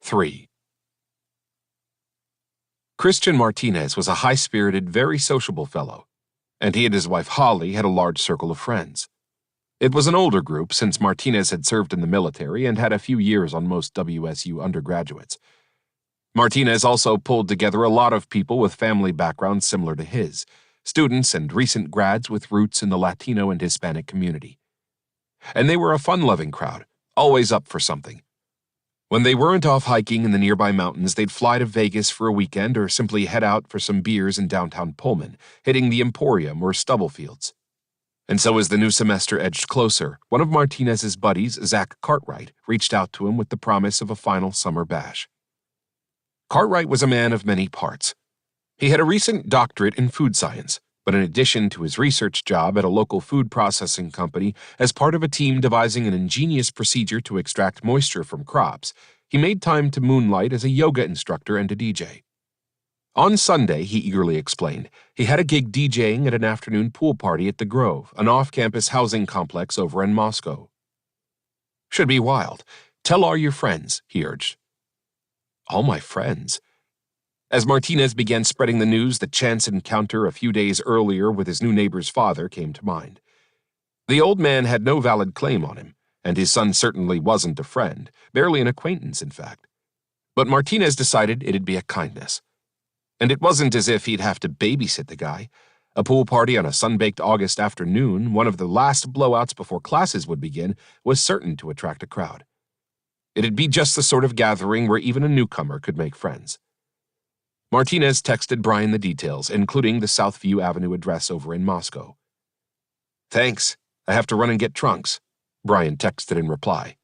3. Christian Martinez was a high-spirited, very sociable fellow, and he and his wife Holly had a large circle of friends. It was an older group since Martinez had served in the military and had a few years on most WSU undergraduates. Martinez also pulled together a lot of people with family backgrounds similar to his, students and recent grads with roots in the Latino and Hispanic community. And they were a fun-loving crowd, always up for something. When they weren't off hiking in the nearby mountains, they'd fly to Vegas for a weekend or simply head out for some beers in downtown Pullman, hitting the Emporium or Stubblefields. And so as the new semester edged closer, one of Martinez's buddies, Zach Cartwright, reached out to him with the promise of a final summer bash. Cartwright was a man of many parts. He had a recent doctorate in food science, but in addition to his research job at a local food processing company as part of a team devising an ingenious procedure to extract moisture from crops, he made time to moonlight as a yoga instructor and a DJ. On Sunday, he eagerly explained, he had a gig DJing at an afternoon pool party at The Grove, an off-campus housing complex over in Moscow. "Should be wild. Tell all your friends," he urged. All my friends? As Martinez began spreading the news, the chance encounter a few days earlier with his new neighbor's father came to mind. The old man had no valid claim on him, and his son certainly wasn't a friend, barely an acquaintance, in fact. But Martinez decided it'd be a kindness. And it wasn't as if he'd have to babysit the guy. A pool party on a sun-baked August afternoon, one of the last blowouts before classes would begin, was certain to attract a crowd. It'd be just the sort of gathering where even a newcomer could make friends. Martinez texted Brian the details, including the Southview Avenue address over in Moscow. "Thanks. I have to run and get trunks," Brian texted in reply.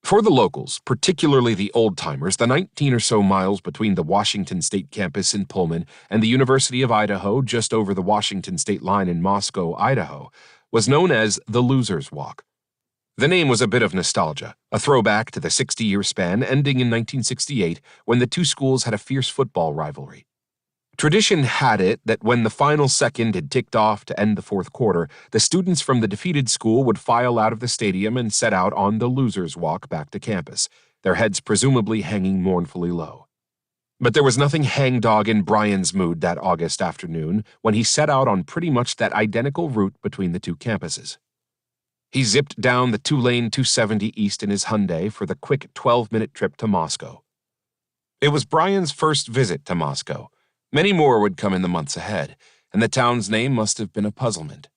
For the locals, particularly the old-timers, the 19 or so miles between the Washington State campus in Pullman and the University of Idaho just over the Washington State line in Moscow, Idaho, was known as the Losers' Walk. The name was a bit of nostalgia, a throwback to the 60-year span ending in 1968 when the two schools had a fierce football rivalry. Tradition had it that when the final second had ticked off to end the fourth quarter, the students from the defeated school would file out of the stadium and set out on the Losers' Walk back to campus, their heads presumably hanging mournfully low. But there was nothing hangdog in Brian's mood that August afternoon when he set out on pretty much that identical route between the two campuses. He zipped down the two-lane 270 East in his Hyundai for the quick 12-minute trip to Moscow. It was Brian's first visit to Moscow. Many more would come in the months ahead, and the town's name must have been a puzzlement.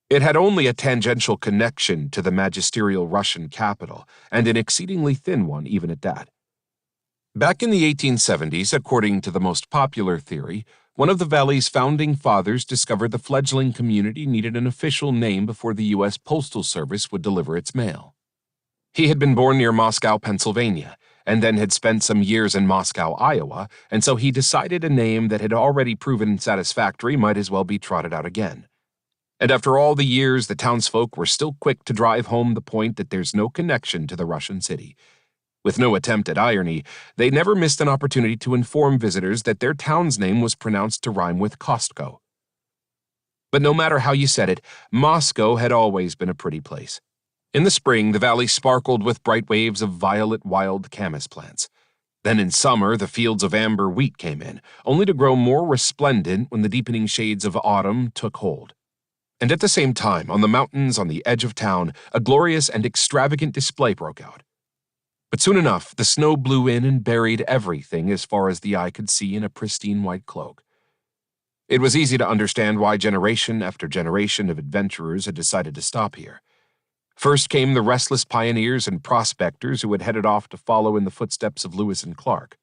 It had only a tangential connection to the magisterial Russian capital, and an exceedingly thin one even at that. Back in the 1870s, according to the most popular theory, one of the valley's founding fathers discovered the fledgling community needed an official name before the U.S. Postal Service would deliver its mail. He had been born near Moscow, Pennsylvania, and then had spent some years in Moscow, Iowa, and so he decided a name that had already proven satisfactory might as well be trotted out again. And after all the years, the townsfolk were still quick to drive home the point that there's no connection to the Russian city. With no attempt at irony, they never missed an opportunity to inform visitors that their town's name was pronounced to rhyme with Costco. But no matter how you said it, Moscow had always been a pretty place. In the spring, the valley sparkled with bright waves of violet wild camas plants. Then in summer, the fields of amber wheat came in, only to grow more resplendent when the deepening shades of autumn took hold. And at the same time, on the mountains on the edge of town, a glorious and extravagant display broke out. But soon enough, the snow blew in and buried everything as far as the eye could see in a pristine white cloak. It was easy to understand why generation after generation of adventurers had decided to stop here. First came the restless pioneers and prospectors who had headed off to follow in the footsteps of Lewis and Clark.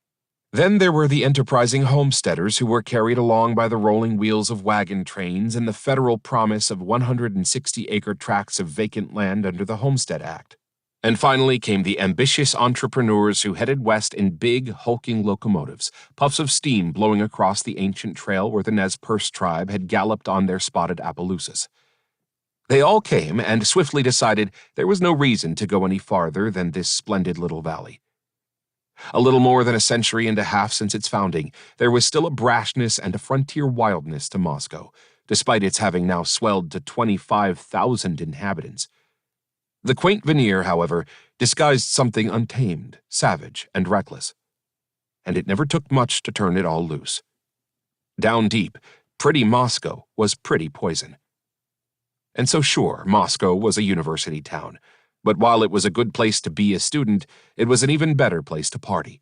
Then there were the enterprising homesteaders who were carried along by the rolling wheels of wagon trains and the federal promise of 160-acre tracts of vacant land under the Homestead Act. And finally came the ambitious entrepreneurs who headed west in big, hulking locomotives, puffs of steam blowing across the ancient trail where the Nez Perce tribe had galloped on their spotted Appaloosas. They all came and swiftly decided there was no reason to go any farther than this splendid little valley. A little more than a century and a half since its founding, there was still a brashness and a frontier wildness to Moscow, despite its having now swelled to 25,000 inhabitants. The quaint veneer, however, disguised something untamed, savage, and reckless. And it never took much to turn it all loose. Down deep, pretty Moscow was pretty poison. And so sure, Moscow was a university town, but while it was a good place to be a student, it was an even better place to party.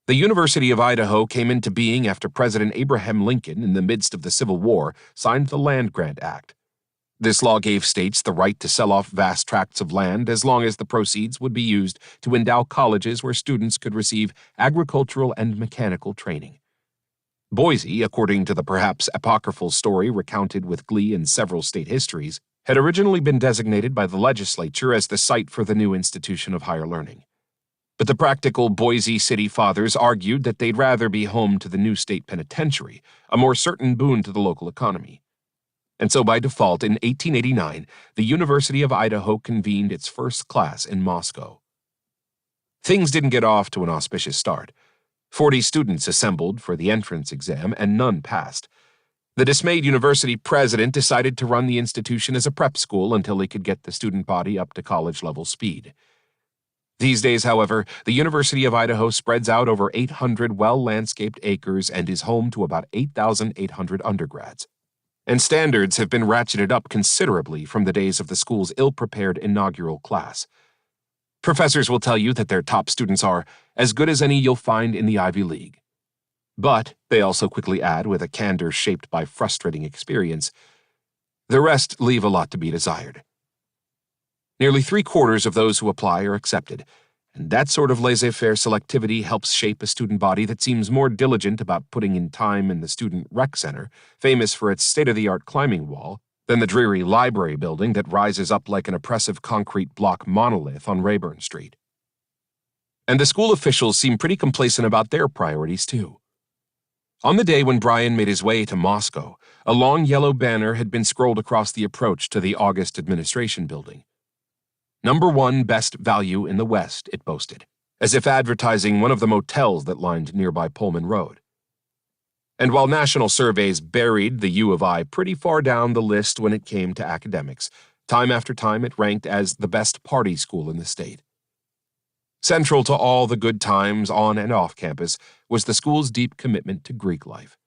The University of Idaho came into being after President Abraham Lincoln, in the midst of the Civil War, signed the Land Grant Act. This law gave states the right to sell off vast tracts of land as long as the proceeds would be used to endow colleges where students could receive agricultural and mechanical training. Boise, according to the perhaps apocryphal story recounted with glee in several state histories, had originally been designated by the legislature as the site for the new institution of higher learning. But the practical Boise city fathers argued that they'd rather be home to the new state penitentiary, a more certain boon to the local economy. And so by default, in 1889, the University of Idaho convened its first class in Moscow. Things didn't get off to an auspicious start. 40 students assembled for the entrance exam, and none passed. The dismayed university president decided to run the institution as a prep school until he could get the student body up to college-level speed. These days, however, the University of Idaho spreads out over 800 well-landscaped acres and is home to about 8,800 undergrads. And standards have been ratcheted up considerably from the days of the school's ill-prepared inaugural class. Professors will tell you that their top students are as good as any you'll find in the Ivy League. But, they also quickly add with a candor shaped by frustrating experience, the rest leave a lot to be desired. Nearly 3/4 of those who apply are accepted, and that sort of laissez-faire selectivity helps shape a student body that seems more diligent about putting in time in the Student Rec Center, famous for its state-of-the-art climbing wall, than the dreary library building that rises up like an oppressive concrete block monolith on Rayburn Street. And the school officials seem pretty complacent about their priorities, too. On the day when Brian made his way to Moscow, a long yellow banner had been scrolled across the approach to the August administration building. #1 best value in the West, it boasted, as if advertising one of the motels that lined nearby Pullman Road. And while national surveys buried the U of I pretty far down the list when it came to academics, time after time it ranked as the best party school in the state. Central to all the good times on and off campus was the school's deep commitment to Greek life.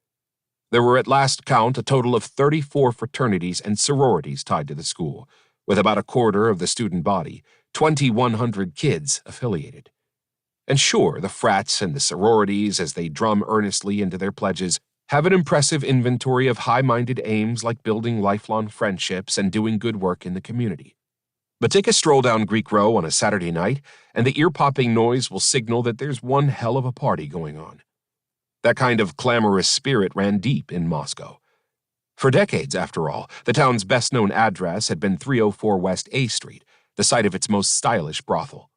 There were at last count a total of 34 fraternities and sororities tied to the school, with about 1/4 of the student body, 2,100 kids affiliated. And sure, the frats and the sororities, as they drum earnestly into their pledges, have an impressive inventory of high-minded aims like building lifelong friendships and doing good work in the community. But take a stroll down Greek Row on a Saturday night, and the ear-popping noise will signal that there's one hell of a party going on. That kind of clamorous spirit ran deep in Moscow. For decades, after all, the town's best-known address had been 304 West A Street, the site of its most stylish brothel.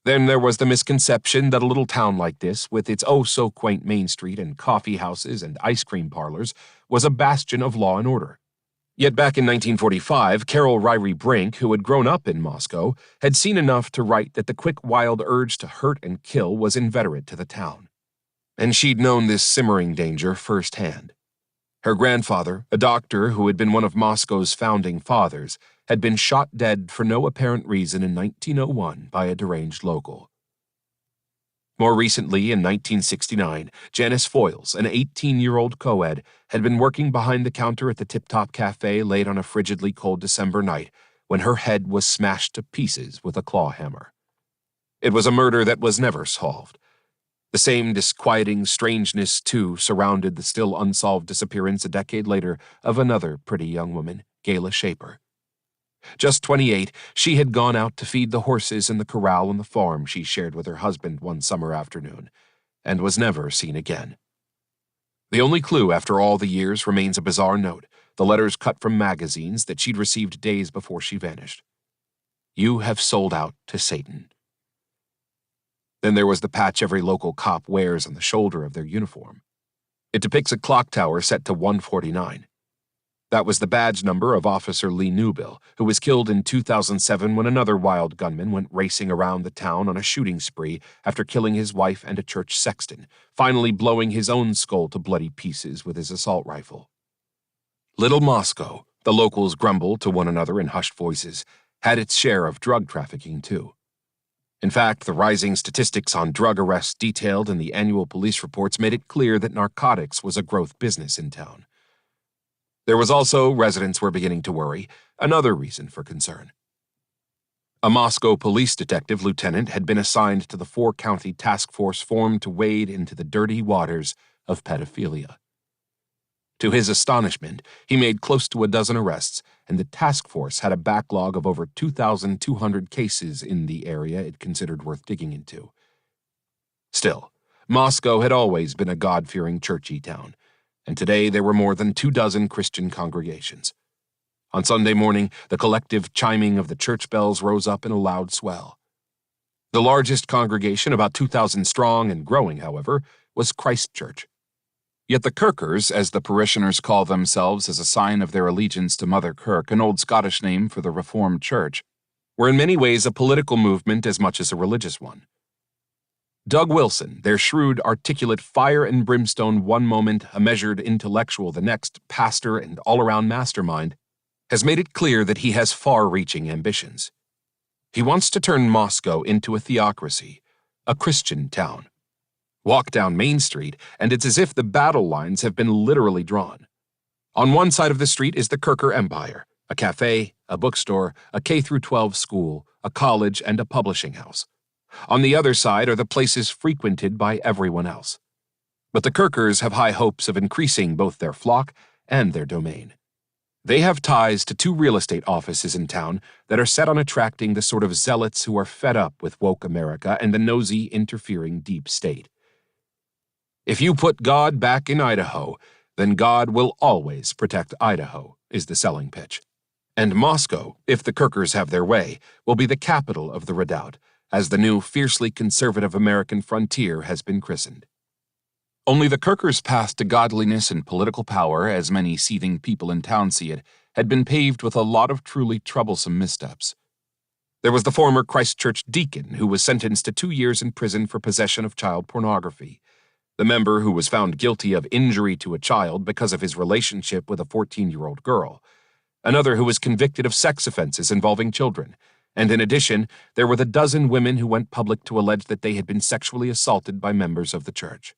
Then there was the misconception that a little town like this, with its oh-so-quaint Main Street and coffee houses and ice cream parlors, was a bastion of law and order. Yet back in 1945, Carol Ryrie Brink, who had grown up in Moscow, had seen enough to write that the quick, wild urge to hurt and kill was inveterate to the town. And she'd known this simmering danger firsthand. Her grandfather, a doctor who had been one of Moscow's founding fathers, had been shot dead for no apparent reason in 1901 by a deranged local. More recently, in 1969, Janice Foyles, an 18-year-old co-ed, had been working behind the counter at the Tip Top Cafe late on a frigidly cold December night when her head was smashed to pieces with a claw hammer. It was a murder that was never solved. The same disquieting strangeness, too, surrounded the still unsolved disappearance a decade later of another pretty young woman, Gayla Shaper. Just 28, she had gone out to feed the horses in the corral on the farm she shared with her husband one summer afternoon, and was never seen again. The only clue after all the years remains a bizarre note, the letters cut from magazines that she'd received days before she vanished. "You have sold out to Satan." Then there was the patch every local cop wears on the shoulder of their uniform. It depicts a clock tower set to 149. That was the badge number of Officer Lee Newbill, who was killed in 2007 when another wild gunman went racing around the town on a shooting spree after killing his wife and a church sexton, finally blowing his own skull to bloody pieces with his assault rifle. Little Moscow, the locals grumbled to one another in hushed voices, had its share of drug trafficking too. In fact, the rising statistics on drug arrests detailed in the annual police reports made it clear that narcotics was a growth business in town. There was also, residents were beginning to worry, another reason for concern. A Moscow police detective lieutenant had been assigned to the 4-county task force formed to wade into the dirty waters of pedophilia. To his astonishment, he made close to a dozen arrests, and the task force had a backlog of over 2,200 cases in the area it considered worth digging into. Still, Moscow had always been a God-fearing churchy town, and today there were more than 24 Christian congregations. On Sunday morning, the collective chiming of the church bells rose up in a loud swell. The largest congregation, about 2,000 strong and growing, however, was Christ Church. Yet the Kirkers, as the parishioners call themselves as a sign of their allegiance to Mother Kirk, an old Scottish name for the Reformed Church, were in many ways a political movement as much as a religious one. Doug Wilson, their shrewd, articulate, fire and brimstone one moment, a measured intellectual the next, pastor and all-around mastermind, has made it clear that he has far-reaching ambitions. He wants to turn Moscow into a theocracy, a Christian town. Walk down Main Street, and it's as if the battle lines have been literally drawn. On one side of the street is the Kirker Empire, a cafe, a bookstore, a K-12 school, a college, and a publishing house. On the other side are the places frequented by everyone else. But the Kirkers have high hopes of increasing both their flock and their domain. They have ties to 2 real estate offices in town that are set on attracting the sort of zealots who are fed up with woke America and the nosy, interfering deep state. If you put God back in Idaho, then God will always protect Idaho, is the selling pitch. And Moscow, if the Kirkers have their way, will be the capital of the redoubt, as the new fiercely conservative American frontier has been christened. Only the Kirkers' path to godliness and political power, as many seething people in town see it, had been paved with a lot of truly troublesome missteps. There was the former Christ Church deacon who was sentenced to 2 years in prison for possession of child pornography. The member who was found guilty of injury to a child because of his relationship with a 14-year-old girl. Another who was convicted of sex offenses involving children. And in addition, there were the dozen women who went public to allege that they had been sexually assaulted by members of the church.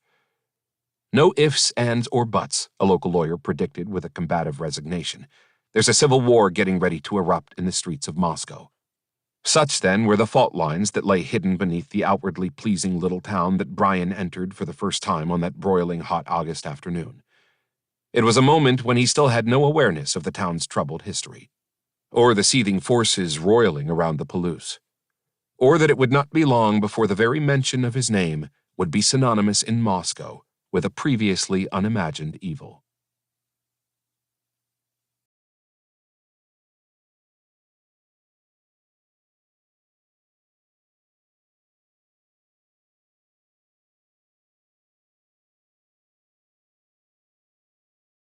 No ifs, ands, or buts, a local lawyer predicted with a combative resignation. There's a civil war getting ready to erupt in the streets of Moscow. Such, then, were the fault lines that lay hidden beneath the outwardly pleasing little town that Brian entered for the first time on that broiling hot August afternoon. It was a moment when he still had no awareness of the town's troubled history, or the seething forces roiling around the Palouse, or that it would not be long before the very mention of his name would be synonymous in Moscow with a previously unimagined evil.